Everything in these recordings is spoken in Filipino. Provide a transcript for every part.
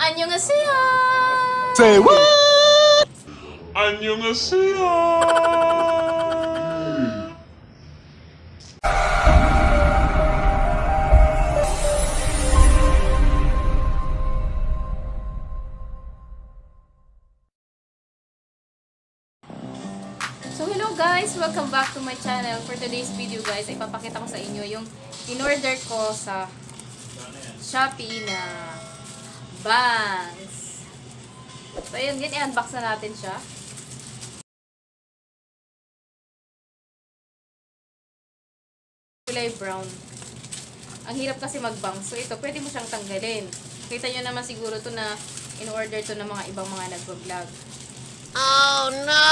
Annyeonghaseyo! Say what? 안녕하세요. So hello guys! Welcome back to my channel. For today's video guys, ay papakita ko sa inyo yung in-order ko sa Shopee na bangs. So ayun, i-unbox na natin siya. Kulay brown. Ang hirap kasi mag-bangs. So ito, pwede mo siyang tanggalin. Kita nyo naman siguro to na in-order to ng mga ibang mga nag-vlog. Oh no!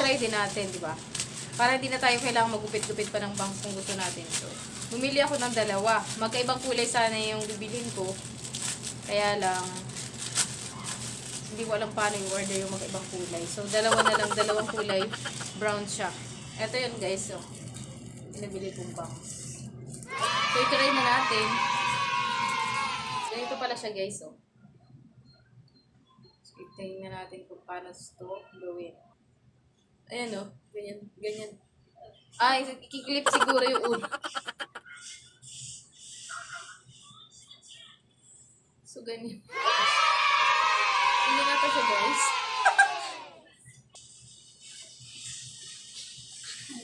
I-try din natin, di ba? Para hindi na tayo kailangang magupit-gupit pa ng bangs kung gusto natin. So, bumili ako ng dalawa. Magkaibang kulay sana yung bibilhin ko. Kaya lang, hindi ko alam paano yung order yung magkaibang kulay. So, dalawa na lang, dalawang kulay. Brown siya. Ito yun guys. So, pinabili kong bangs. So, i-try na natin. Ganito pala siya guys. So, tingnan natin kung paano ito gawin. Ayan o. Ganyan. Ganyan. Ay, ikiklip siguro yung ulo. So, ganyan. Hindi na pa siya, guys.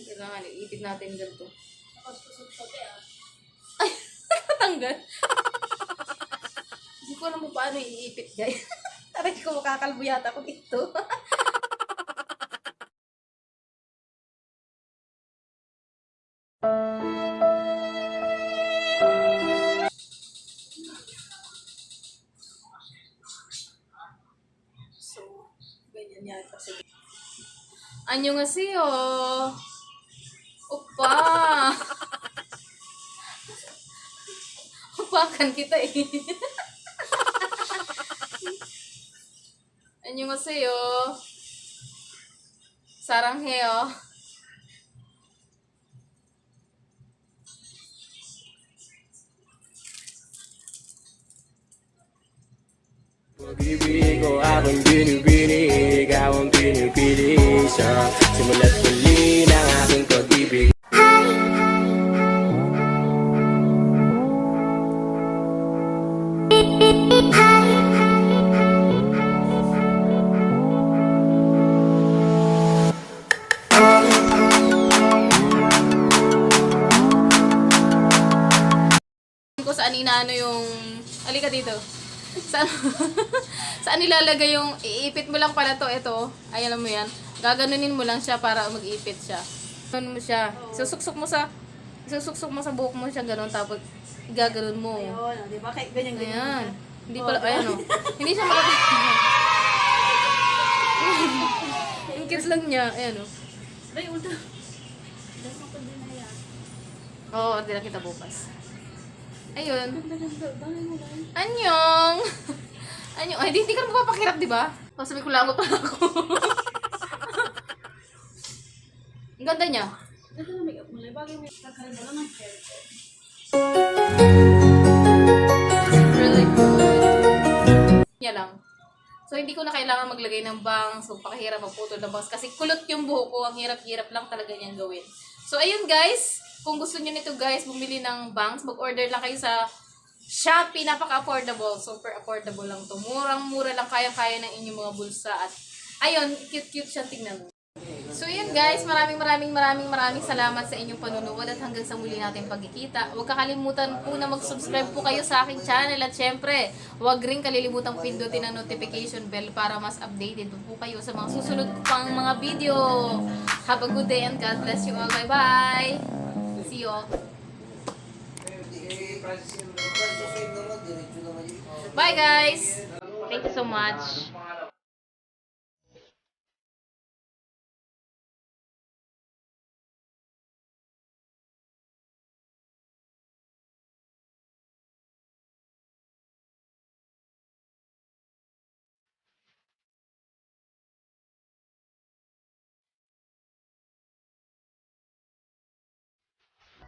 Kailangan, iipit natin ganito. Ay, nakatanggal. Hindi ko alam mo paano iipit, guys. Aray ko, makakalbo yata ko dito. So, ganyan yata siya. Annyeonghaseyo! Opa! Upakan kita eh. Annyeonghaseyo. Saranghaeyo. Pag-ibig ko akong binibinig, akong pinipili siya. Simula't muli ng aking pag-ibig. Kung saan inaano yung... Halika dito. Saan, saan ilalagay yung... Iipit mo lang pala to. Ito. Ay, alam mo yan. Gaganunin mo lang siya para mag-ipit siya. Ganun mo siya. Susuksok mo sa buhok mo siya ganun. Tapos, gaganon mo. Ayun, di ba? Kahit ganyan-ganyan. Ayan. Hindi pala... Ayan o. Hindi siya makapit. Yung kiss lang niya. Ayan o. Ay, ulta. Dahil mo pa din na yan. Oo, order na kita bukas. Ayun. Dahil mo lang. Anyong! Anyong. Ay, hindi ka na magpapakirap, di ba? O, sabi ko lang pa ako. Ang ganda niya. Ito na make-up mo lang. Bagay may kakarin mo lang ng hair. Really good. Yan lang. So, hindi ko na kailangan maglagay ng bangs. So, pakahirap magputol ng bangs. Kasi kulot yung buhok ko. Ang hirap-hirap lang talaga niyang gawin. So, ayun guys. Kung gusto niyo nito guys, bumili ng bangs, mag-order lang kayo sa Shopee. Napaka-affordable. Super affordable lang to. Murang-mura lang. Kaya-kaya ng inyong mga bulsa. At ayun, cute-cute siya. Tingnan mo. So yun guys, maraming salamat sa inyong panunood at hanggang sa muli natin pagkikita. Huwag kakalimutan po na mag-subscribe po kayo sa aking channel at syempre, huwag rin kalilimutang pindutin ang notification bell para mas updated po kayo sa mga susunod ko pang mga video. Have a good day and God bless you all. Bye-bye! See you all. Bye guys! Thank you so much.